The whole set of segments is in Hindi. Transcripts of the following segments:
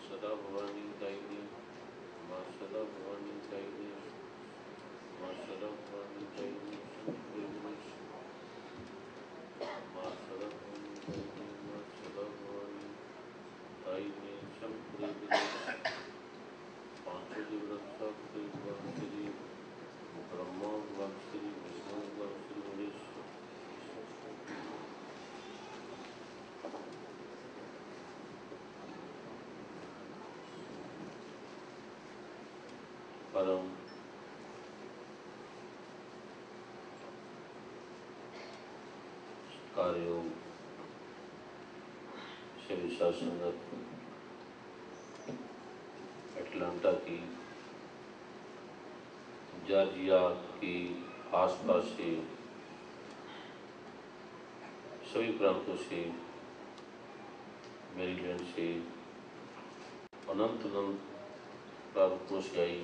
सदा भवानी दायिनी माँ सदा भवानी दायिनी माँ सदा भवानी दायिनी माँ सदा भवानी दायिनी माँ सदा भवानी दायिनी शंकरी पांचों दिव्रत श्री भगवान श्री ब्रह्मा भगवान श्री विष्णु भगवान श्री महेश्वर परम कार्यों से विशाल संगत अटलांटा की जॉर्जिया की आसपास से सभी प्रांतों से मेरीलैंड से अनंत अनंत प्रारूपों से आई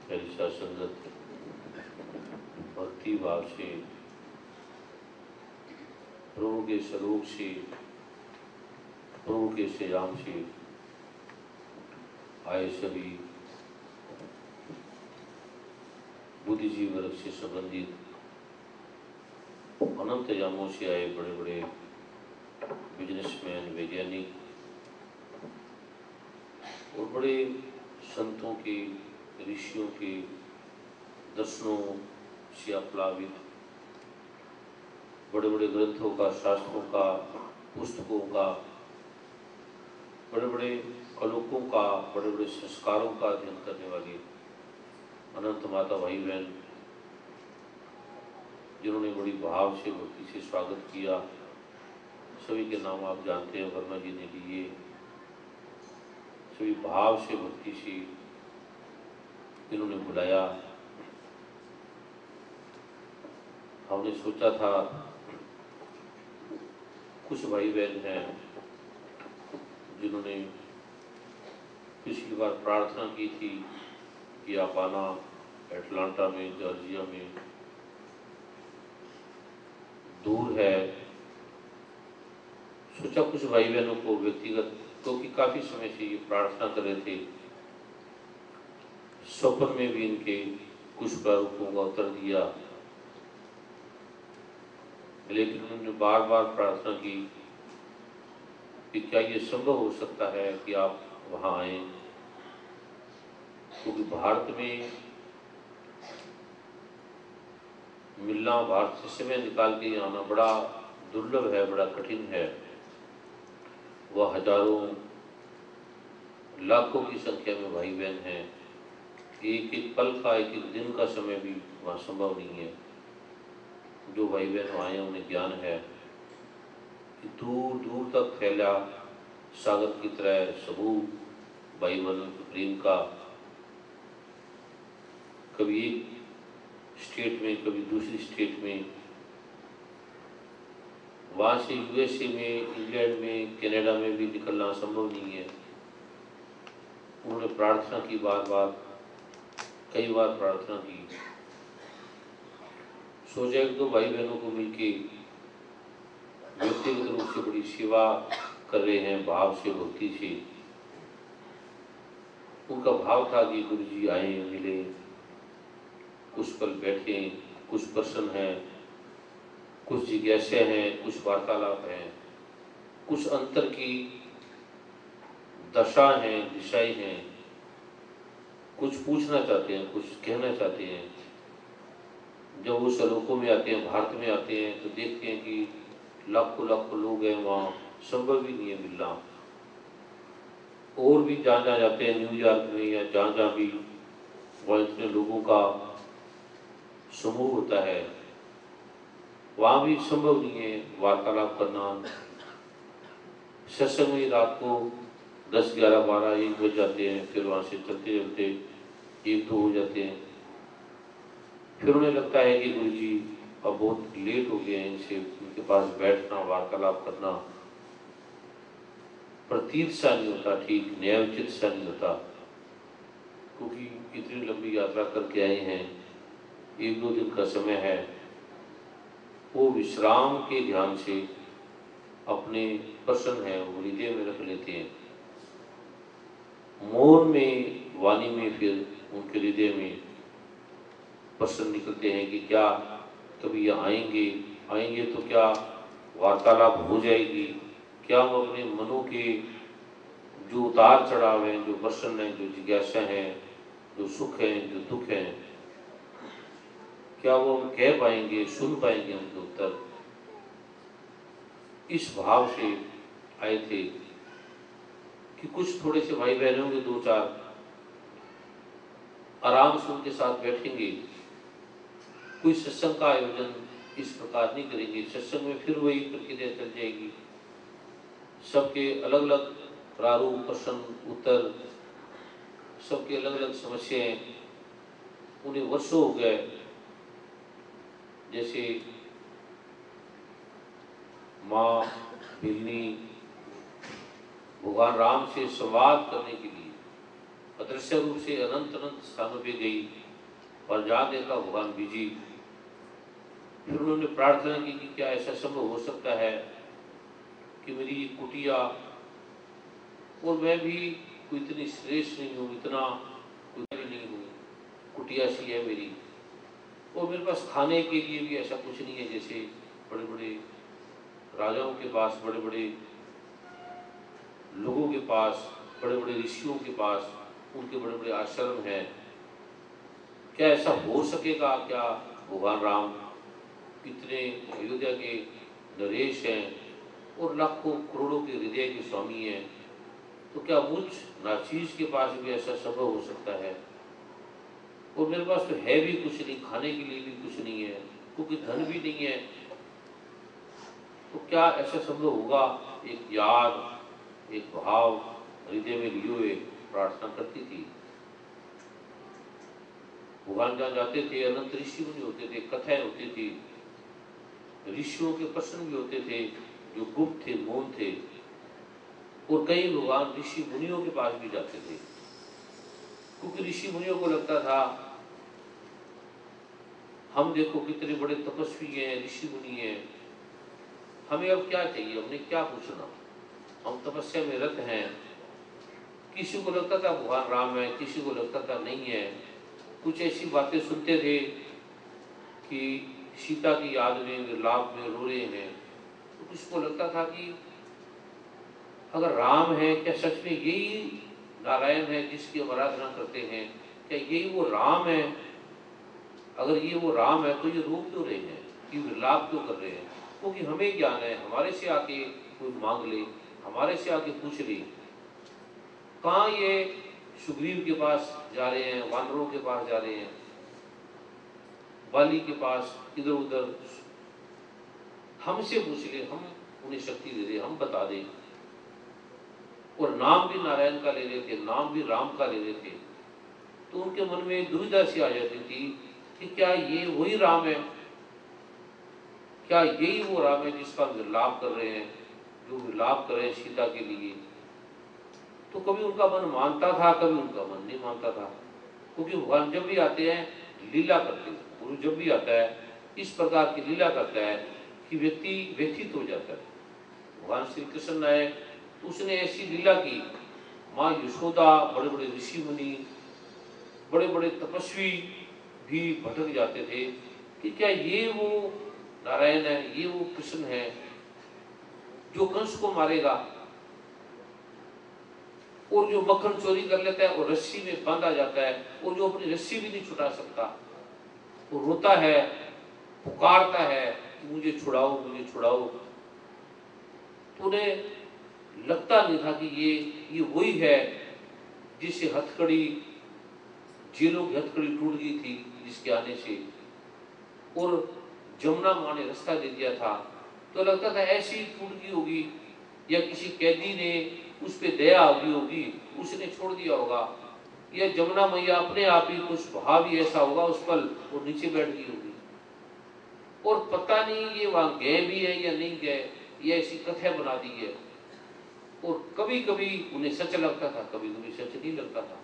मेरी संगत भक्ति भाव से प्रभु के स्वरूप से प्रभु के श्रीराम से आए सभी बुद्धिजीवी वर्ग से संबंधित अनंत यामों से आए बड़े बड़े बिजनेसमैन वैज्ञानिक और बड़े संतों के ऋषियों के दर्शनों से आप्लावित बड़े बड़े ग्रंथों का शास्त्रों का पुस्तकों का बड़े बड़े आलोकों का बड़े बड़े संस्कारों का अध्ययन करने वाली अनंत माता भाई बहन जिन्होंने बड़ी भाव से भक्ति से स्वागत किया, सभी के नाम आप जानते हैं। वर्मा जी ने लिए सभी भाव से भक्ति से इन्होंने बुलाया। हमने सोचा था कुछ भाई बहन हैं जिन्होंने पिछली बार प्रार्थना की थी कि आप आना अटलांटा में जॉर्जिया में दूर है। सोचा कुछ भाई बहनों को व्यक्तिगत, क्योंकि काफी समय से ये प्रार्थना कर रहे थे, स्वप्न में भी इनके कुछ प्रारूपों का उत्तर दिया, लेकिन उन्होंने बार बार प्रार्थना की कि क्या ये संभव हो सकता है कि आप वहाँ आए, क्योंकि भारत में मिलना, भारत से समय निकाल के आना बड़ा दुर्लभ है, बड़ा कठिन है। वह हजारों लाखों की संख्या में भाई बहन हैं, एक एक पल का एक एक दिन का समय भी वहाँ संभव नहीं है। जो भाई बहन आए उन्हें ज्ञान है कि दूर दूर तक फैला सागर की तरह समूह भाई बहनों के प्रेम का, कभी एक स्टेट में कभी दूसरी स्टेट में, वहाँ से यूएसए में, इंग्लैंड में, कनाडा में भी निकलना संभव नहीं है। उन्होंने प्रार्थना की, बार बार कई बार प्रार्थना की। सोचा कि दो भाई बहनों को मिलके व्यक्तिगत रूप से बड़ी सेवा कर रहे हैं, भाव से भक्ति से। उनका भाव था कि गुरु जी आए, मिले, कुछ पल बैठे, कुछ प्रश्न हैं, कुछ जिज्ञासा हैं, कुछ वार्तालाप हैं, कुछ अंतर की दशा हैं, दिशाएं हैं, कुछ पूछना चाहते हैं, कुछ कहना चाहते हैं। जब वो सलोकों में आते हैं, भारत में आते हैं, तो देखते हैं कि लाखों लाखों लोग हैं वहाँ, संभव ही नहीं है मिलना। और भी जहाँ जहाँ जाते हैं, न्यूयॉर्क में या जहाँ जहाँ भी वहाँ इतने लोगों का समूह होता है, वहाँ भी संभव नहीं है वार्तालाप करना। सत्संग में रात को 10, 11, 12, 1 बज जाते हैं, फिर वहाँ से चलते चलते 1, 2 हो जाते हैं। फिर उन्हें लगता है कि गुरु जी अब बहुत लेट हो गए हैं, इनसे उनके पास बैठना वार्तालाप करना प्रतीत सा नहीं होता, ठीक न्यायोचित सा नहीं होता, क्योंकि इतनी लंबी यात्रा करके आए हैं, 1-2 दिन का समय है। वो विश्राम के ध्यान से अपने प्रश्न है वो हृदय में रख लेते हैं। मौन में, वाणी में फिर उनके हृदय में प्रश्न निकलते हैं कि क्या कभी ये आएंगे तो क्या वार्तालाप हो जाएगी, क्या वो अपने मनों के जो उतार चढ़ाव हैं, जो प्रश्न हैं, जो जिज्ञासा हैं, जो सुख हैं, जो दुख हैं, क्या वो हम कह पाएंगे, सुन पाएंगे उनके उत्तर। इस भाव से आए थे कि कुछ थोड़े से भाई बहन होंगे, 2-4 आराम से उनके साथ बैठेंगे, कोई सत्संग का आयोजन इस प्रकार नहीं करेंगे। सत्संग में फिर वही प्रक्रिया चल जाएगी, सबके अलग अलग प्रारूप, प्रश्न उत्तर, सबके अलग अलग समस्याएं। उन्हें वर्षों हो गए, जैसे माँ बिल्ली भगवान राम से संवाद करने के लिए अदृश्य रूप से अनंत अनंत स्थानों पे गई और जहाँ देखा भगवान बिजी। फिर उन्होंने प्रार्थना की कि क्या ऐसा संभव हो सकता है कि मेरी कुटिया, और मैं भी कोई इतनी श्रेष्ठ नहीं हूँ, इतना कोई भी नहीं हूँ, कुटिया सी है मेरी, और मेरे पास खाने के लिए भी ऐसा कुछ नहीं है जैसे बड़े बड़े राजाओं के पास, बड़े बड़े लोगों के पास, बड़े बड़े ऋषियों के पास उनके बड़े बड़े आश्रम हैं। क्या ऐसा हो सकेगा? क्या भगवान राम इतने अयोध्या के नरेश हैं और लाखों करोड़ों के हृदय के स्वामी हैं, तो क्या मुझ नाचीज के पास भी ऐसा संभव हो सकता है? और मेरे पास तो है भी कुछ नहीं, खाने के लिए भी कुछ नहीं है, क्योंकि धन भी नहीं है, तो क्या ऐसा संभव होगा? एक याद, एक भाव हृदय में लिए हुए प्रार्थना करती थी। भगवान जहाँ जाते थे अनंत ऋषि मुनि होते थे, कथाएं होती थी, ऋषियों के प्रश्न भी होते थे जो गुप्त थे, मौन थे, और कई भगवान ऋषि मुनियों के पास भी जाते थे, क्योंकि ऋषि मुनियों को लगता था हम देखो कितने बड़े तपस्वी हैं, ऋषि मुनि हैं, हमें अब क्या चाहिए, हमने क्या पूछना, हम तपस्या में रत हैं। किसी को लगता था भगवान राम है, किसी को लगता था नहीं है। कुछ ऐसी बातें सुनते थे कि सीता की याद में, विलाप में रो रहे हैं, तो किसी को लगता था कि अगर राम है, क्या सच में यही नारायण है जिसकी हम आराधना करते हैं? क्या यही वो राम है? अगर ये वो राम है तो ये रो क्यों रहे हैं, ये विलाप क्यों कर रहे हैं? क्योंकि हमें ज्ञान है, हमारे से आके कोई मांग ले, हमारे से आके पूछ ले। कहाँ ये सुग्रीव के पास जा रहे हैं, वानरों के पास जा रहे हैं, बाली के पास, इधर उधर, हमसे पूछ ले, हम उन्हें शक्ति दे दे, हम बता दें। और नाम भी नारायण का ले रहे थे, नाम भी राम का ले रहे थे, तो उनके मन में दुविधा सी आ जाती थी कि क्या ये वही राम है, क्या यही वो राम है जिसका विलाप कर रहे हैं, जो विलाप कर रहे हैं सीता के लिए? तो कभी उनका मन मानता था, कभी उनका मन नहीं मानता था, क्योंकि भगवान जब भी आते हैं लीला करते हैं। गुरु जब भी आता है इस प्रकार की लीला करता है कि व्यक्ति व्यथित हो जाता है। भगवान श्री कृष्ण आए तो उसने ऐसी लीला की, माँ यशोदा, बड़े बड़े ऋषि मुनि, बड़े बड़े तपस्वी भी भटक जाते थे कि क्या ये वो नारायण है, ये वो कृष्ण है जो कंस को मारेगा और जो मक्खन चोरी कर लेता है और रस्सी में बांधा जाता है और जो अपनी रस्सी भी नहीं छुटा सकता, वो रोता है, पुकारता है कि मुझे छुड़ाओ, मुझे छुड़ाओ। तो उन्हें लगता नहीं था कि ये वही है जिससे हथकड़ी, जेलों की हथकड़ी टूट गई थी जिसके आने से, और जमुना माँ ने रास्ता दे दिया था। तो लगता था ऐसी ही टूट गई होगी, या किसी कैदी ने उस पर दया आ गई होगी, उसने छोड़ दिया होगा। या जमुना मैया अपने आप ही कुछ भाव ही ऐसा होगा उस पल वो नीचे बैठ गई होगी, और पता नहीं ये वहां गए भी है या नहीं गए, ये ऐसी कथा बना दी है। और कभी कभी उन्हें सच लगता था, कभी कभी सच नहीं लगता था।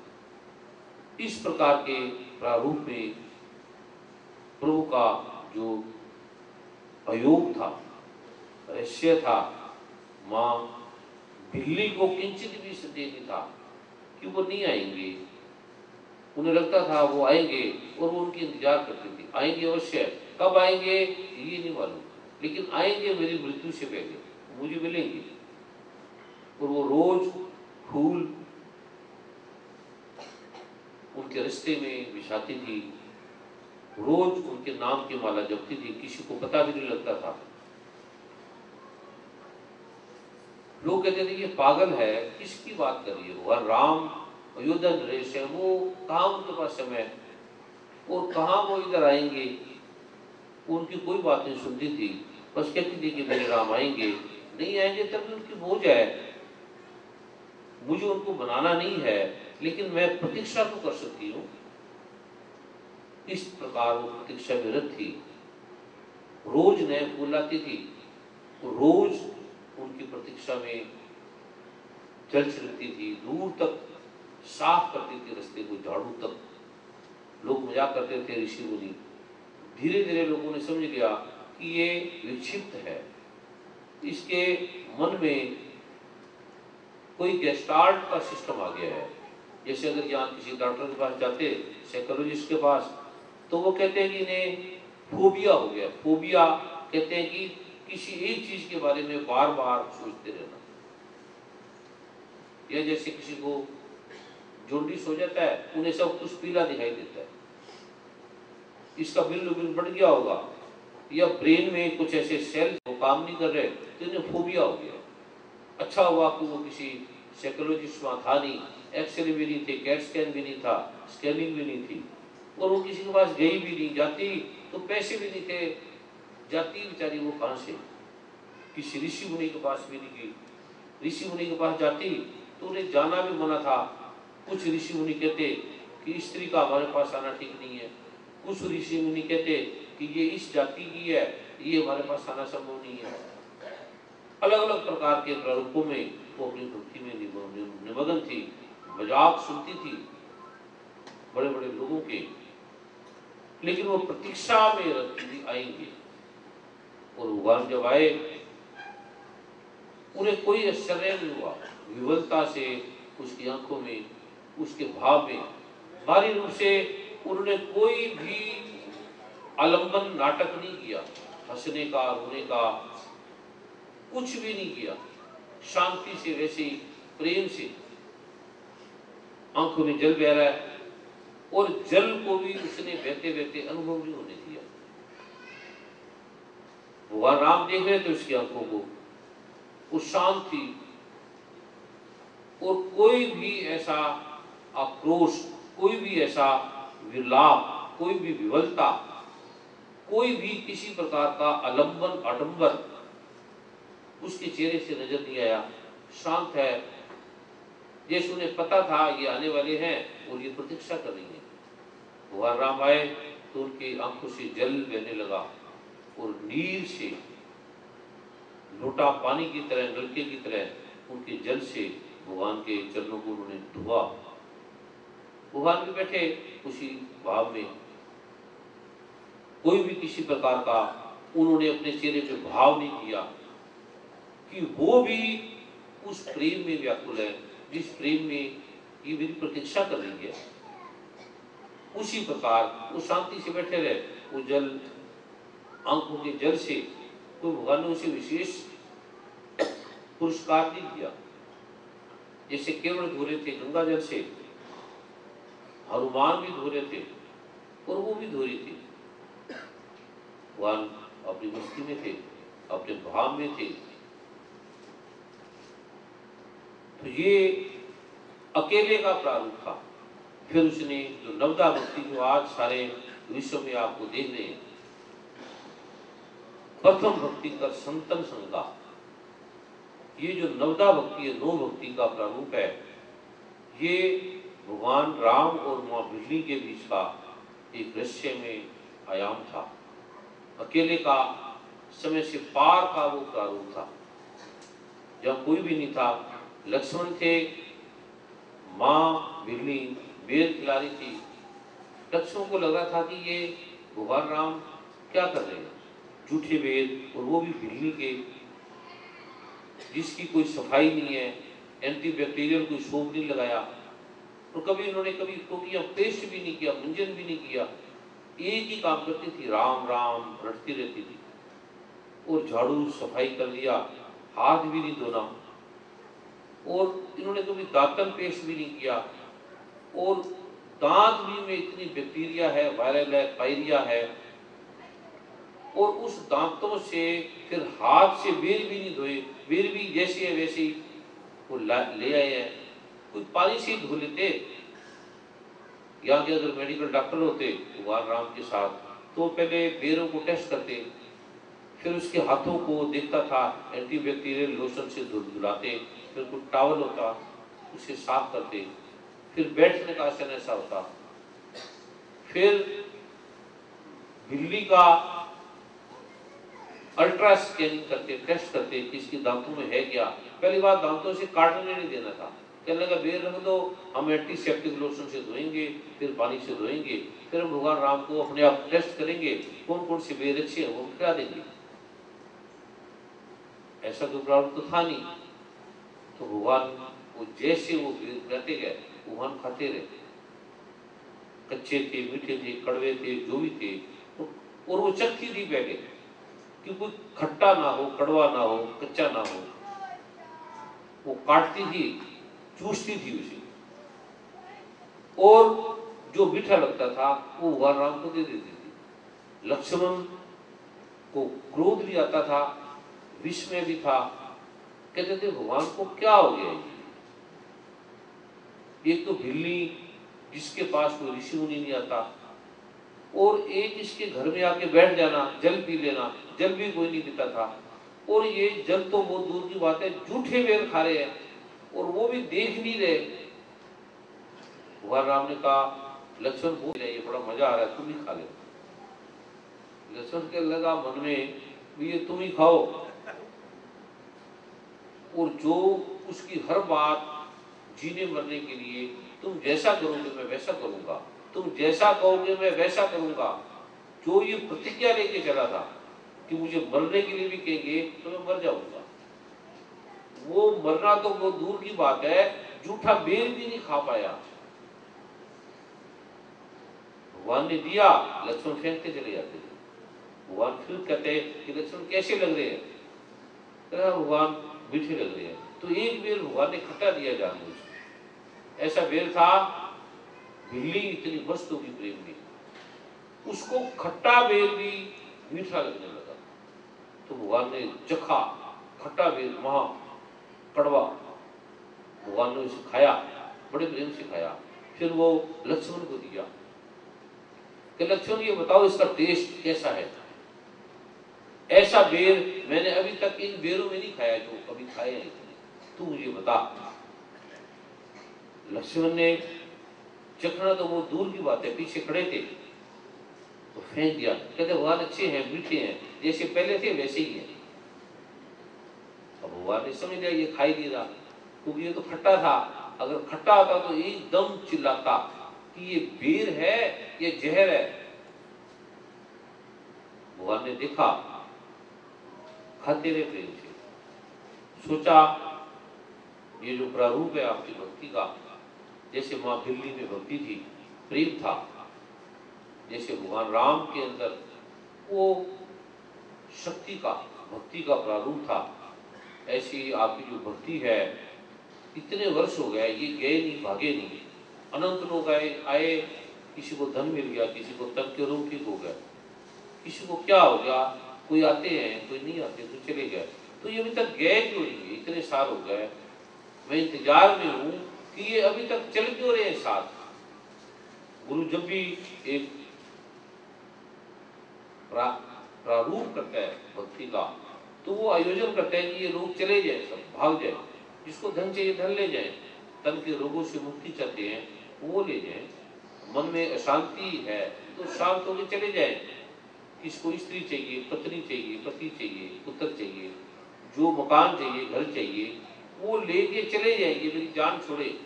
इस प्रकार के प्रारूप में प्रभु का जो अयोग था, रहस्य था, माँ बिल्ली को किंचित भी संदेह नहीं था कि वो नहीं आएंगे। उन्हें लगता था वो आएंगे और वो उनकी इंतजार करती थी, आएंगे अवश्य, कब आएंगे ये नहीं मालूम, लेकिन आएंगे मेरी मृत्यु से पहले, मुझे मिलेंगे। और वो रोज फूल उनके रिश्ते में बिछाती थी, रोज उनके नाम की माला जपती थी, किसी को पता भी नहीं लगता था। लोग कहते थे ये पागल है, किसकी बात कर रही है, वह राम अयोध्या नरेश है, वो कहाँ उनके पास समय और कहाँ वो इधर आएंगे। उनकी कोई बात नहीं सुनती थी, बस कहती थी कि मेरे राम आएंगे, नहीं आएंगे तब भी उनकी बोझ है, मुझे उनको बनाना नहीं है, लेकिन मैं प्रतीक्षा तो कर सकती हूँ। इस प्रकार वो प्रतीक्षा में रत थी। रोज नए फूल लाती थी, रोज उनकी प्रतीक्षा में जल छिड़कती थी, दूर तक साफ करती थी रास्ते को, झाड़ू तक। लोग मजाक करते थे ऋषि मुनि। धीरे धीरे लोगों ने समझ लिया कि ये विक्षिप्त है, इसके मन में कोई गेस्टाल्ट का सिस्टम आ गया है। जैसे अगर यहाँ किसी डॉक्टर के पास जाते, साइकोलॉजिस्ट के पास, तो वो कहते हैं कि इन्हें फोबिया हो गया। फोबिया कहते हैं कि किसी एक चीज के बारे में बार बार सोचते रहना, या जैसे किसी को जॉन्डिस हो जाता है, उन्हें सब कुछ पीला दिखाई देता है, इसका बिल्कुल बढ़ गया होगा, या ब्रेन में कुछ ऐसे सेल वो काम नहीं कर रहे, तो इन्हें फोबिया हो गया। अच्छा हुआ कि वो किसी साइकोलॉजिस्ट वहाँ था नहीं, एक्सरे भी नहीं थे, कैट स्कैन भी नहीं था, स्कैनिंग भी नहीं थी, और वो किसी के पास गई भी नहीं, जाती तो पैसे भी नहीं थे, जाती बेचारी वो कहाँ से, किसी ऋषि मुनि के पास भी नहीं गई। ऋषि मुनि के पास जाती तो उन्हें जाना भी मना था। कुछ ऋषि मुनि कहते कि स्त्री का हमारे पास आना ठीक नहीं है, कुछ ऋषि मुनि कहते कि ये इस जाति की है, ये हमारे पास आना संभव नहीं है। अलग अलग प्रकार के प्रारूपों में वो अपनी भक्ति में निमग्न थी, मजाक सुनती थी बड़े बड़े लोगों के, लेकिन वो प्रतीक्षा में रखती थी आएंगे। और भगवान जब आए उन्हें कोई आश्चर्य नहीं हुआ, विवलता से उसकी आंखों में, उसके भाव में, बाहरी रूप से उन्होंने कोई भी आलंबन नाटक नहीं किया, हंसने का, रोने का कुछ भी नहीं किया। शांति से, वैसे ही प्रेम से, आंखों में जल बह रहा है और जल को भी उसने बहते बहते अनुभव नहीं होने दिया। भगवान राम देख रहे थे उसकी आंखों को, वो शांत थी, और कोई भी ऐसा आक्रोश, कोई भी ऐसा विलाप, कोई भी विवलता, कोई भी किसी प्रकार का आलंबन आडंबर उसके चेहरे से नजर नहीं आया। शांत है, जैसे उन्हें पता था ये आने वाले हैं और ये प्रतीक्षा कर रही है। भगवान राम आए तो उनकी आंखों से जल बहने लगा, और नीर से, लोटा पानी की तरह, नलके की तरह उनके जल से भगवान के चरणों को उन्होंने धुआ। भगवान भी बैठे उसी भाव में, कोई भी किसी प्रकार का उन्होंने अपने चेहरे पे भाव नहीं किया कि वो भी उस प्रेम में व्याकुल है जिस प्रेम में ये मेरी प्रतीक्षा कर रही है। उसी प्रकार वो शांति से बैठे रहे। वो जल, आंखों के जल से कोई भगवान ने उसे विशेष पुरस्कार नहीं दिया। जैसे केवल धो रहे थे गंगा जल से, हनुमान भी धो रहे थे और वो भी धो रही थी। भगवान अपनी मस्ती में थे, अपने भाव में थे। तो ये अकेले का प्रारूप था। फिर उसने जो नवदा भक्ति जो आज सारे विश्व में आपको देख रहे हैं, प्रथम भक्ति का संतन संगा, ये जो नवदा भक्ति है, नौ भक्ति का प्रारूप है, ये भगवान राम और माँ बिल्ली के बीच का एक रहस्य में आयाम था। अकेले का समय से पार का वो प्रारूप था, जहाँ कोई भी नहीं था। लक्ष्मण थे, माँ बिल्ली बेर खिला रही थी। लक्ष्मण को लग रहा था कि ये भगवान राम क्या कर रहे हैं, झूठे बेर, और वो भी बिल्ली के, जिसकी कोई सफाई नहीं है, एंटी बैक्टीरियल कोई सोप नहीं लगाया, और कभी इन्होंने कभी टोकियां पेस्ट भी नहीं किया, मंजन भी नहीं किया। एक ही काम करती थी, राम राम रटती रहती थी। और झाड़ू सफाई कर लिया, हाथ भी नहीं धोना, और इन्होंने कभी दांतन पेस्ट भी नहीं किया। और दांत भी में इतनी बैक्टीरिया है, वायरल है, पायरिया है, और उस दांतों से फिर हाथ से बेर भी नहीं धोए, बेर भी जैसे है वैसे ही वो ले आए हैं। कोई पानी से ही धो लेते। यहाँ के अगर मेडिकल डॉक्टर होते भगवान राम के साथ, तो पहले बेरों को टेस्ट करते, फिर उसके हाथों को देखता था, एंटीबैक्टीरियल लोशन से धुलाते, फिर कोई टॉवल होता उसे साफ करते, फिर बैठने का आसन ऐसा होता, फिर बिल्ली का अल्ट्रा स्कैनिंग करते, टेस्ट करते कि इसकी दांतों में है क्या। पहली बार दांतों से काटने नहीं देना था, कहने लगा बेर रख दो, हम एंटीसेप्टिक लोशन से धोएंगे, फिर पानी से धोएंगे, फिर हम भगवान राम को अपने आप टेस्ट करेंगे, कौन कौन से बेर अच्छे हैं वो खिला देंगे। ऐसा तो प्रारूप तो था नहीं। तो भगवान वो जैसे वो बेर खिलाते गए, भगवान खाते रहे, कच्चे थे, मीठे थे, कड़वे थे, जो भी थे, और वो चखती थी पहले कि कोई खट्टा ना हो, कड़वा ना हो, कच्चा ना हो। वो काटती थी, चूसती थी उसे, और जो मीठा लगता था वो भगवान राम को दे देती थी। लक्ष्मण को क्रोध भी आता था, विष में भी था, कहते थे भगवान को क्या हो गया। एक तो बिल्ली जिसके पास कोई ऋषि मुनि नहीं आता, और एक इसके घर में आके बैठ जाना, जल पी लेना, जल भी कोई नहीं पीता था। और ये जल तो बहुत दूर की बात है, जूठे बेर खा रहे हैं, और वो भी देख नहीं रहे। भगवान राम ने कहा लक्ष्मण बोल रहे, ये बड़ा मजा आ रहा है, तुम ही खा लो। लक्ष्मण के लगा मन में भी ये तुम ही खाओ, और जो उसकी हर बात जीने मरने के लिए, तुम जैसा करोगे मैं वैसा करूंगा, तुम जैसा कहोगे मैं वैसा करूंगा। जो ये प्रतिज्ञा लेके चला था कि मुझे मरने के लिए भी कहेंगे तो मैं मर जाऊंगा, वो मरना तो वो दूर की बात है, जूठा बेर भी नहीं खा पाया। भगवान ने दिया, लक्ष्मण फेंकते चले जाते थे। भगवान फिर कहते कि लक्ष्मण कैसे लग रहे हैं, भगवान मीठे लग रहे हैं। तो एक बेर भगवान ने खट्टा दिया जानबूझ, ऐसा बेर था, बिल्ली इतनी मस्त होगी प्रेम में, उसको खट्टा बेर भी मीठा लगने लगा। तो भगवान ने चखा, खट्टा बेर महा कड़वा, भगवान ने उसे खाया, बड़े प्रेम से खाया। फिर वो लक्ष्मण को दिया कि लक्ष्मण ये बताओ इसका टेस्ट कैसा है। ऐसा बेर मैंने अभी तक इन बेरों में नहीं खाया जो कभी खाए हैं, तू मुझे बता। लक्ष्मण ने चखना तो वो दूर की बात है, पीछे खड़े थे, तो फेंक दिया। कहते भगवान अच्छे हैं, मीठे हैं, जैसे पहले थे वैसे ही है। अब भगवान ने समझ लिया ये खाई नहीं रहा, क्योंकि ये तो खट्टा था। अगर खट्टा होता तो एकदम चिल्लाता कि ये बेर है, ये जहर है। भगवान ने देखा, खाते रहे प्रेम से। सोचा ये जो प्रारूप है आपकी भक्ति का, जैसे माँ बिल्ली में भक्ति थी, प्रेम था, जैसे भगवान राम के अंदर वो शक्ति का, भक्ति का प्रारूप था, ऐसी आपकी जो भक्ति है। इतने वर्ष हो गए, ये गए नहीं, भागे नहीं, अनंत लोग आए, किसी को धन मिल गया, किसी को तन के रोग ठीक हो गया, किसी को क्या हो गया, कोई आते हैं कोई नहीं आते, तो चले गए। तो ये अभी तक गए क्यों नहीं, इतने साल हो गए, मैं इंतजार में हूं कि ये अभी तक चल क्यों रहे हैं साथ। गुरु जब भी एक प्रारूप करता है भक्ति का, तो वो आयोजन करता है कि ये लोग चले जाए, सब भाग जाए, जिसको धन चाहिए धन ले जाए, तन के रोगों से मुक्ति चाहते हैं वो ले जाएं। मन में अशांति है तो शांत होकर चले जाएं। किसको स्त्री चाहिए, पत्नी चाहिए, पति चाहिए, पुत्र चाहिए, जो मकान चाहिए, घर चाहिए, वो लेके चले जाएंगे, मेरी जान छोड़े।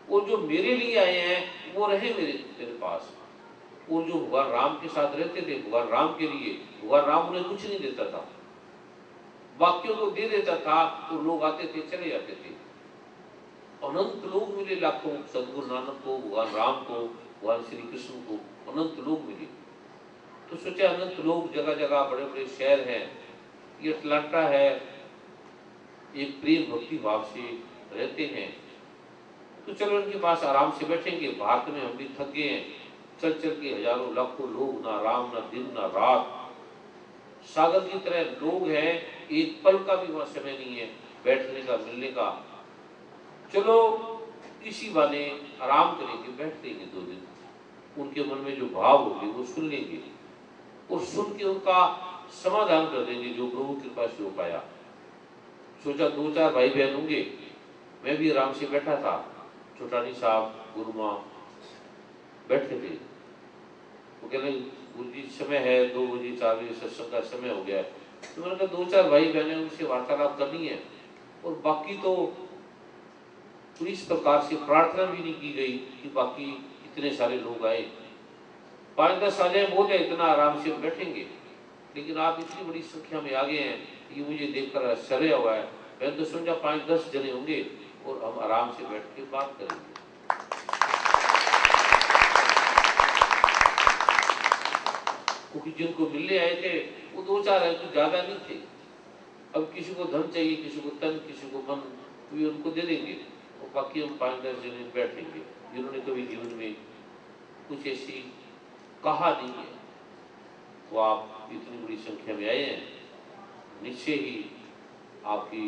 और जो मेरे लिए आए हैं वो रहे मेरे पास। और जो भगवान राम के साथ रहते थे, भगवान राम के लिए, भगवान राम उन्हें कुछ नहीं देता था, वाक्यों को दे देता था, तो लोग आते थे चले जाते थे। अनंत लोग मिले, लाखों, सदगुरु नानक को, भगवान राम को, भगवान श्री कृष्ण को अनंत लोग मिले। तो सोचे अनंत लोग, जगह जगह बड़े बड़े शहर हैं, ये अटलांटा है, एक प्रेम भक्ति भाव से रहते हैं, तो चलो उनके पास आराम से बैठेंगे। भारत में हम भी थक गए हैं, चल चल के हजारों लाखों लोग, ना राम ना दिन ना रात, सागर की तरह लोग हैं, एक पल का भी वहां समय नहीं है बैठने का, मिलने का। चलो इसी बहाने आराम करेंगे, बैठ लेंगे 2 दिन, उनके मन में जो भाव होंगे वो सुन लेंगे और सुन के उनका समाधान कर देंगे जो प्रभु कृपा से हो पाया। सोचा 2-4 भाई बहन होंगे, मैं भी आराम से बैठा था, छोटानी साहब, गुरु माँ बैठे थे, वो कह रहे गुरु जी समय है, 2 बजे 4 बजे सत्संग का समय हो गया है। तो मैंने कहा 2-4 भाई बहने उनसे वार्तालाप करनी है, और बाकी तो इस प्रकार से प्रार्थना भी नहीं की गई कि बाकी इतने सारे लोग आए। 5-10 आ जाए बोले, इतना आराम से बैठेंगे, लेकिन आप इतनी बड़ी संख्या में आ गए हैं, ये मुझे देखकर आश्चर्य हुआ है। मैं तो समझा 5-10 जने होंगे और हम आराम से बैठ के बात करेंगे। क्योंकि जिनको मिलने आए थे वो 2-4 है, तो ज्यादा नहीं थे। अब किसी को धन चाहिए, किसी को तन, किसी को मन, भी उनको दे देंगे, और बाकी हम 5-10 जने बैठेंगे जिन्होंने कभी जीवन में कुछ ऐसी कहा नहीं है। वो आप इतनी बड़ी संख्या में आए हैं, निश्चय ही आपकी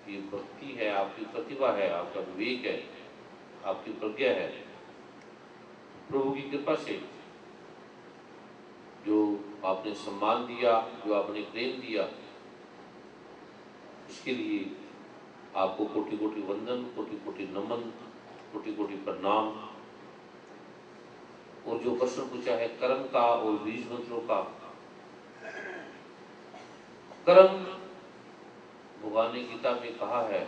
ये भक्ति है, आपकी प्रतिभा है, आपका विवेक है, आपकी प्रज्ञा है। प्रभु की कृपा से जो आपने सम्मान दिया, जो आपने प्रेम दिया, इसके लिए आपको कोटि कोटि वंदन, कोटि कोटि नमन, कोटि कोटि प्रणाम। और जो प्रश्न पूछा है कर्म का और बीज मंत्रों का, कर्म भगवान ने गीता में कहा है,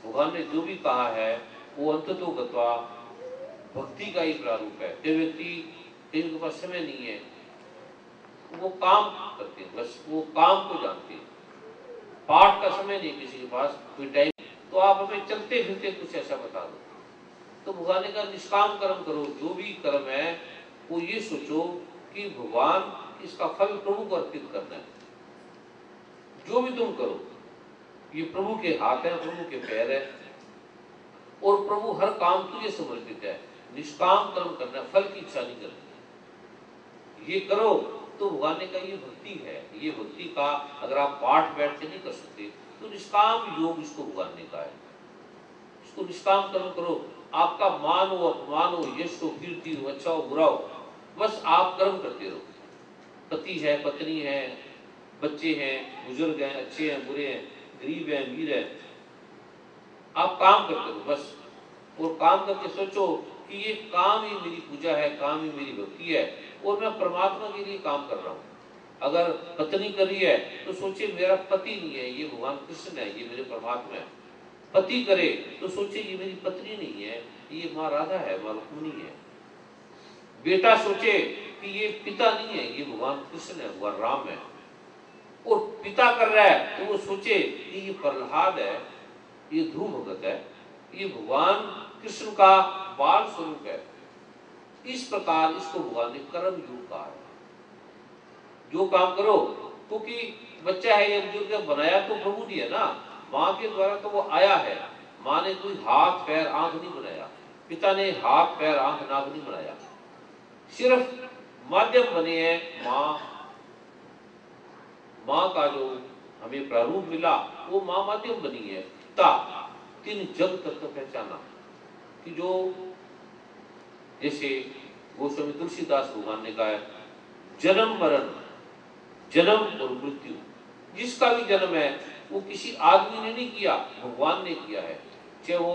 भगवान ने जो भी कहा है वो अंततो गत्वा भक्ति का ही प्रारूप है। जो व्यक्ति जिनके पास समय नहीं है वो काम करते हैं, बस वो काम को जानते हैं, पाठ का समय नहीं किसी के पास, कोई टाइम, तो आप हमें चलते फिरते कुछ ऐसा बता दो। तो भगवान ने कहा निष्काम कर्म करो, जो भी कर्म है वो ये सोचो कि भगवान इसका फल प्रभु को अर्पित करना है। जो भी तुम करो ये प्रभु के हाथ है, प्रभु के पैर है, और प्रभु हर काम तुझे समर्पित है। निष्काम कर्म करना, फल की इच्छा नहीं करनी, ये करो। तो भगवान ने कहा ये भक्ति है। ये भक्ति का अगर आप पाठ बैठ के नहीं कर सकते तो निष्काम योग इसको भगवान ने कहा है, इसको निष्काम कर्म करो। आपका मान हो, अपमान हो, यश हो, कीर्ति हो, अच्छा हो, बुरा हो, बस आप कर्म करते रहो। पति है, पत्नी है, बच्चे हैं, बुजुर्ग हैं, अच्छे हैं, बुरे हैं, गरीब हैं, अमीर हैं, आप काम करते रहो बस। और काम करके सोचो कि ये काम ही मेरी पूजा है, काम ही मेरी भक्ति है, और मैं परमात्मा के लिए काम कर रहा हूँ। अगर पत्नी कर रही है तो सोचे मेरा पति नहीं है, ये भगवान कृष्ण है, ये मेरे परमात्मा है। पति करे तो सोचे ये मेरी पत्नी नहीं है, ये माँ राधा है, माँ रुक्मिणी है। बेटा सोचे कि ये पिता नहीं है, ये भगवान कृष्ण है, भगवान राम है। और पिता कर रहा है तो वो सोचे कि ये प्रहलाद है, ये ध्रुव भगत है, ये भगवान कृष्ण का बाल स्वरूप है। इस प्रकार इसको भगवान ने कर्म योग कहा है। जो काम करो, क्योंकि बच्चा है या बुजुर्ग बनाया तो प्रभु ने है ना, माँ के द्वारा तो वो आया है। माँ ने कोई हाथ पैर आंख नहीं बनाया, पिता ने हाथ पैर आंख नाक नहीं बनाया, सिर्फ माध्यम बने हैं। माँ का जो हमें प्रारूप मिला वो माँ माध्यम बनी है। पिता तीन जग तत्व पहचाना कि जो जैसे गोस्वामी तुलसीदास भगवान ने कहा है, जन्म मरण, जन्म और मृत्यु, जिसका भी जन्म है वो किसी आदमी ने नहीं किया, भगवान ने किया है। चाहे वो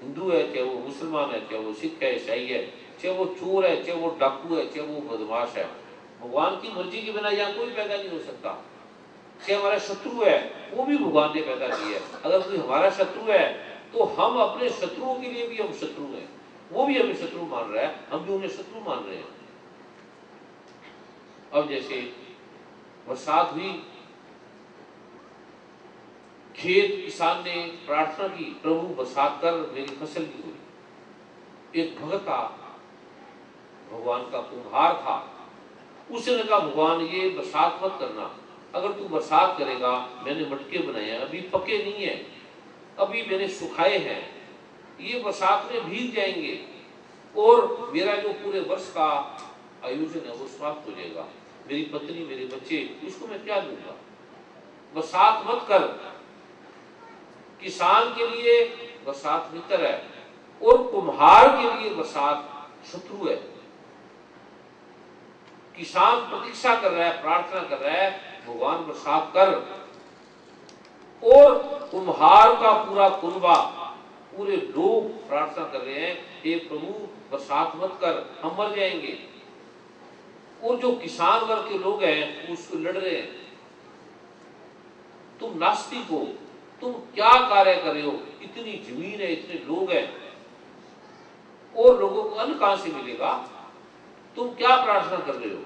हिंदू है, चाहे वो मुसलमान है, चाहे वो सिख है, ईसाई है, चाहे वो चोर है, चाहे वो डाकू है, चाहे वो बदमाश है, भगवान की मर्जी के बिना यहाँ कोई पैदा नहीं हो सकता। चाहे हमारा शत्रु है, वो भी भगवान ने पैदा किया है। अगर कोई हमारा शत्रु है तो हम अपने शत्रुओं के लिए भी हम शत्रु हैं, वो भी हमें शत्रु मान रहा है, हम भी उन्हें शत्रु मान रहे हैं। अब जैसे बरसात हुई, खेत किसान ने प्रार्थना की, प्रभु बरसात कर मेरी फसल की हुई। एक भगत था, भगवान का कुम्हार था, उसने कहा भगवान ये बरसात मत करना, अगर तू बरसात करेगा, मैंने मटके बनाए हैं, अभी पके नहीं है, अभी मैंने सुखाए हैं, ये बरसात में भीग जाएंगे और मेरा जो पूरे वर्ष का आयोजन है वो समाप्त हो जाएगा, मेरी पत्नी, मेरे बच्चे, इसको मैं क्या दूंगा, बरसात मत कर। किसान के लिए बरसात मित्र है और कुम्हार के लिए बरसात शत्रु है। किसान प्रतीक्षा कर रहा है, प्रार्थना कर रहा है, भगवान बरसात कर, और कुम्हार का पूरा कुनबा, पूरे लोग प्रार्थना कर रहे हैं, हे प्रभु बरसात मत कर, हम मर जाएंगे। और जो किसान वर्ग के लोग हैं उसको लड़ रहे हैं, तुम नास्तिक हो, तुम क्या कार्य कर रहे हो, इतनी जमीन है, इतने लोग हैं और लोगों को अन्न कहां से मिलेगा, तुम क्या प्रार्थना कर रहे हो।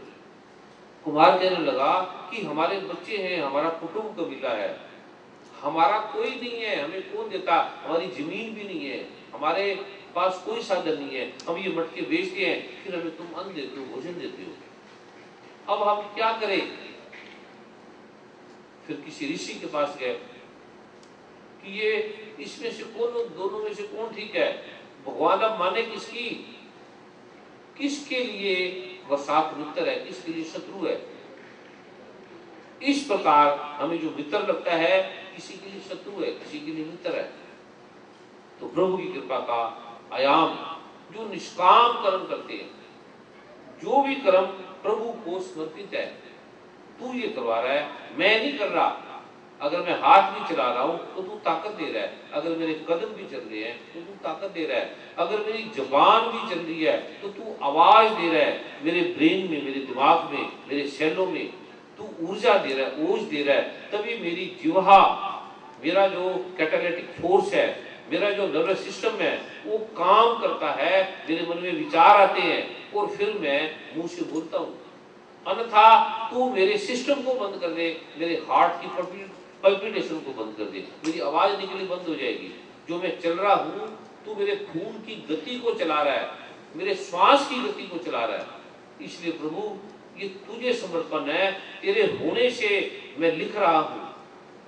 कुम्हार कहने लगा कि हमारे बच्चे हैं, हमारा कुटुंब कबीला है, हमारा कोई नहीं है, हमें कौन देता, हमारी जमीन भी नहीं है, हमारे पास कोई साधन नहीं है, हम ये मटके बेचते हैं, फिर हमें तुम अन्न देते हो, भोजन देते हो, अब हम क्या करें। फिर किसी ऋषि के पास गए कि ये इसमें से कौन, दोनों में से कौन ठीक है, भगवान अब माने किसकी, किसके लिए बरसात मित्र है, किसके लिए शत्रु है। इस प्रकार हमें जो मित्र लगता है, किसी के लिए शत्रु है, किसी के लिए मित्र है। तो प्रभु की कृपा का आयाम, जो निष्काम कर्म करते हैं, जो भी कर्म प्रभु को समर्पित है, तू ये करवा रहा है, मैं नहीं कर रहा। अगर मैं हाथ भी चला रहा हूं तो तू ताकत दे रहा है, अगर मेरे कदम भी चल रहे हैं तो तू ताकत दे रहा है, अगर मेरी जुबान भी चल रही है तो तू आवाज दे रहा है, मेरे ब्रेन में, मेरे दिमाग में, मेरे सेलों में तू ऊर्जा दे रहा है, ओज दे रहा है, तभी मेरी जिह्वा, मेरा जो कैटालिटिक फोर्स है, मेरा जो नर्वस सिस्टम है वो काम करता है, मेरे मन में विचार आते हैं और फिर मैं मुंह से बोलता हूँ। अन्यथा तू मेरे सिस्टम को बंद कर दे, मेरे हार्ट की पल्पिटेशन को बंद कर दे, मेरी आवाज निकलनी बंद हो जाएगी। जो मैं चल रहा हूं, तू मेरे खून की गति को चला रहा है, मेरे श्वास की गति को चला रहा है। इसलिए प्रभु ये तुझे समर्पण है, तेरे होने से मैं लिख रहा हूं,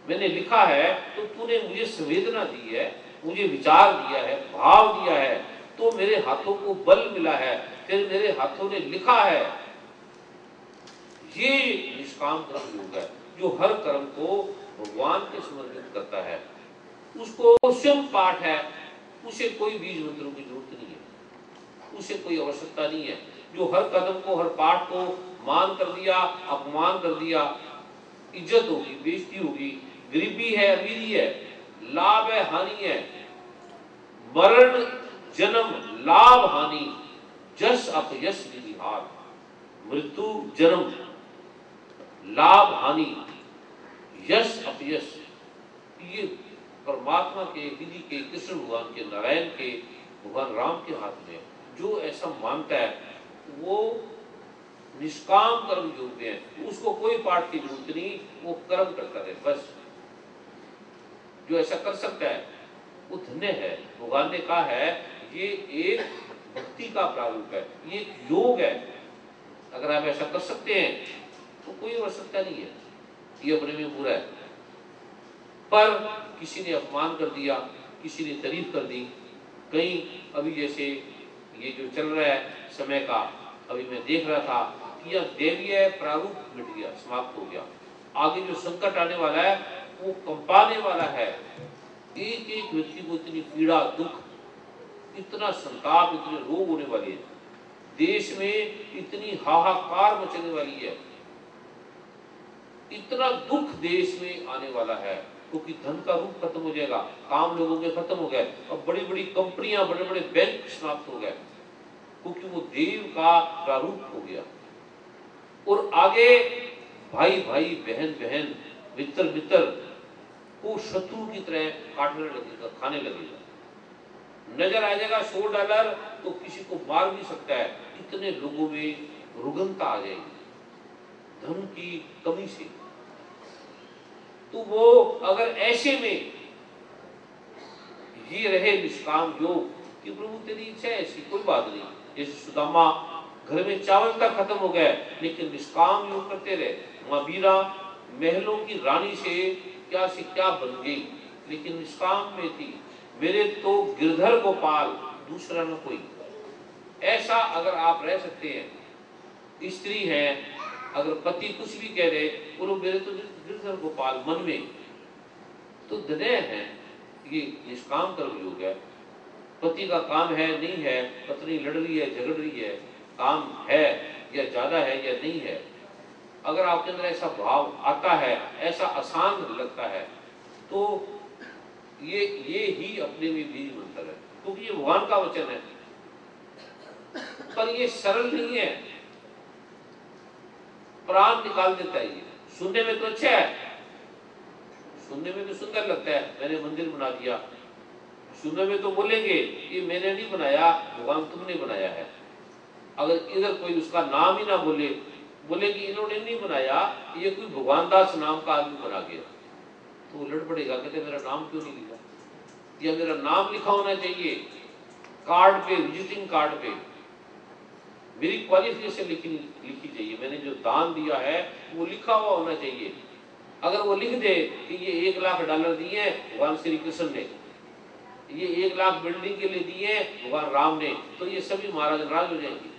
मैंने लिखा है तो तूने मुझे संवेदना दी है, मुझे विचार दिया है, भाव दिया है, तो मेरे हाथों को बल मिला है, फिर मेरे हाथों ने लिखा है। ये निष्काम कर्म योग है, जो हर कर्म को भगवान के समर्पित करता है, उसको स्वयं पाठ है, उसे कोई बीज मंत्रों की जरूरत नहीं है, उसे कोई आवश्यकता नहीं है। जो हर कदम को, हर पाठ को मान कर दिया, अपमान कर दिया, इज्जत होगी, बेइज्जती होगी, गरीबी है, अमीरी है, लाभ है, हानि है, मरण जन्म लाभ हानि, जस अपयश निहार, मृत्यु जन्म लाभ हानि, यश अपयश, ये परमात्मा के, विधि के, कृष्ण भगवान के, नारायण के, भगवान राम के हाथ में। जो ऐसा मानता है वो निष्काम कर्म योग है, उसको कोई पाठ की जरूरत नहीं, वो कर्म करता रहे बस। जो ऐसा कर सकता है वो धन्य है। भगवान ने कहा है ये एक भक्ति का प्रारूप है, ये एक योग है। अगर आप ऐसा कर सकते हैं तो कोई आवश्यकता नहीं है, ये अपने में पूरा है। पर किसी ने अपमान कर दिया, किसी ने तारीफ कर दी, कहीं अभी जैसे ये जो चल रहा है समय का, अभी मैं देख रहा था कि यह दैवीय प्रारूप मिट गया, समाप्त हो गया। आगे जो संकट आने वाला है वो कंपाने वाला है। एक एक व्यक्ति को इतनी पीड़ा, दुख, इतना संताप, इतने रोग होने वाले हैं, देश में इतनी हाहाकार मचने वाली है, इतना दुख देश में आने वाला है। क्योंकि धन का रूप खत्म हो जाएगा, काम लोगों के खत्म हो गए और बड़ी बड़ी कंपनियां, बड़े बड़े बैंक समाप्त हो गए, क्योंकि वो देव का प्रारूप हो गया। और आगे भाई भाई, बहन बहन, मित्र मित्र को शत्रु की तरह काटने लगेगा, खाने लगेगा। नजर आ जाएगा $100 तो किसी को मार भी सकता है। इतने लोगों में रुग्णता आ जाएगी धन की कमी से। तो वो अगर ऐसे में ये रहे निष्काम योग कि प्रभु तेरी इच्छा है ऐसी, कोई बात नहीं। जैसे सुदामा, घर में चावल तक खत्म हो गया लेकिन निष्काम योग करते रहे। माँ बीरा महलों की रानी से क्या बन गई, लेकिन निष्काम में थी। मेरे तो गिरधर गोपाल, दूसरा न कोई। ऐसा अगर आप रह सकते हैं, स्त्री है, अगर पति कुछ भी कह रहे, बोलो मेरे तो गिरधर गोपाल मन में, तो दया है, ये निष्काम कर्म योग है। पति का काम है नहीं है, पत्नी लड़ रही है झगड़ रही है, काम है या ज्यादा है या नहीं है, अगर आपके अंदर ऐसा भाव आता है, ऐसा आसान लगता है, तो ये ही अपने में बीज मंत्र है, क्योंकि ये भगवान का वचन है। पर ये सरल नहीं है, प्राण निकाल देता है। ये सुनने में तो अच्छा है, सुनने में तो सुंदर लगता है, मैंने मंदिर बना दिया, सुनने में तो बोलेंगे ये मैंने नहीं बनाया, भगवान तुमने बनाया है। अगर इधर कोई उसका नाम ही ना बोले कि इन्होंने नहीं बनाया, ये कोई भगवान दास नाम का आदमी बना गया, तो वो लड़ पड़ेगा, कहते मेरा नाम क्यों नहीं लिखा, या मेरा नाम लिखा होना चाहिए कार्ड पे, विजिटिंग कार्ड पे, मेरी क्वालिफिकेशन लिखी चाहिए, मैंने जो दान दिया है वो लिखा हुआ होना चाहिए। अगर वो लिख दे कि ये $1,00,000 दिए भगवान श्री कृष्ण ने, ये 1 लाख बिल्डिंग के लिए दिए भगवान राम ने, तो ये सभी महाराज नाराज हो जाएंगे।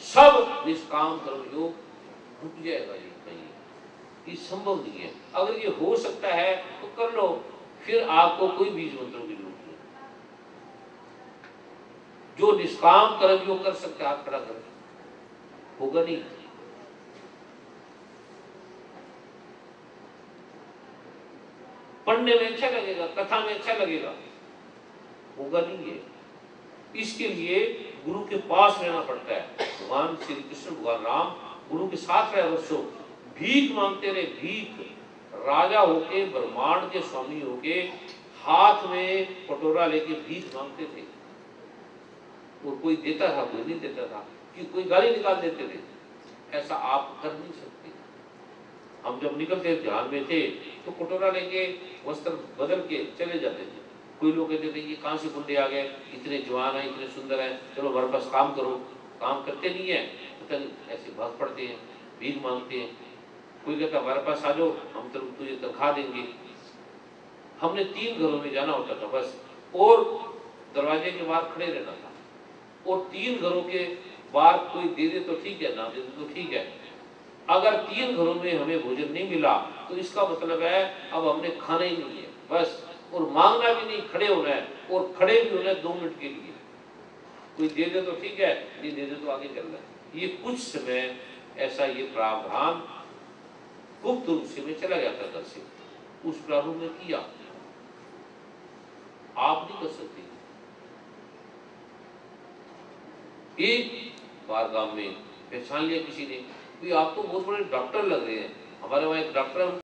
सब निष्काम कर्म योग रुक जाएगा, ये कहीं ये संभव नहीं है। अगर ये हो सकता है तो कर लो, फिर आपको कोई बीज मंत्रों की जरूरत नहीं। जो निष्काम कर्म योग कर सकते हाथ खड़ा कर, होगा नहीं। पढ़ने में अच्छा लगेगा, कथा में अच्छा लगेगा, होगा नहीं है। इसके लिए गुरु के पास रहना पड़ता है। भगवान श्री कृष्ण, भगवान राम गुरु के साथ रहे वर्षों, भीख मांगते रहे, भीख। राजा होके, ब्रह्मांड के स्वामी होके, हाथ में कटोरा लेके भीख मांगते थे, और कोई देता था, कोई नहीं देता था, कि कोई गाली निकाल देते थे। ऐसा आप कर नहीं सकते। हम जब निकलते ध्यान में थे तो कटोरा लेके वस्त्र बदल के चले जाते थे। कोई लोग कहते थे ये कहाँ से बुंदे आ गए, इतने जवान हैं, इतने सुंदर हैं, चलो हमारे पास काम करो। काम करते नहीं है, पता नहीं ऐसे भाग पड़ते हैं, भीख मांगते हैं। कोई कहता हमारे पास आ जाओ, हम तुझे तनख्वाह देंगे। हमने 3 घरों में जाना होता था बस, और दरवाजे के बाहर खड़े रहना था, और 3 घरों के बाहर कोई दे दे तो ठीक है, ना दे दे तो ठीक है। अगर 3 घरों में हमें भोजन नहीं मिला तो इसका मतलब है अब हमने खाना ही नहीं है बस, और मांगना भी नहीं, खड़े होना है, और खड़े भी होना है 2 मिनट के लिए। कोई दे दे तो ठीक है, नहीं दे दे तो आगे चलना है। ये कुछ समय ऐसा ये प्रावधान गुप्त रूप से में चला जाता घर से, उस प्रारूप में किया। आप नहीं कर सकते। एक बार गांव में पहचान लिया किसी ने, आप तो बहुत बड़े डॉक्टर लग रहे हैं, हमारे वहां एक डॉक्टर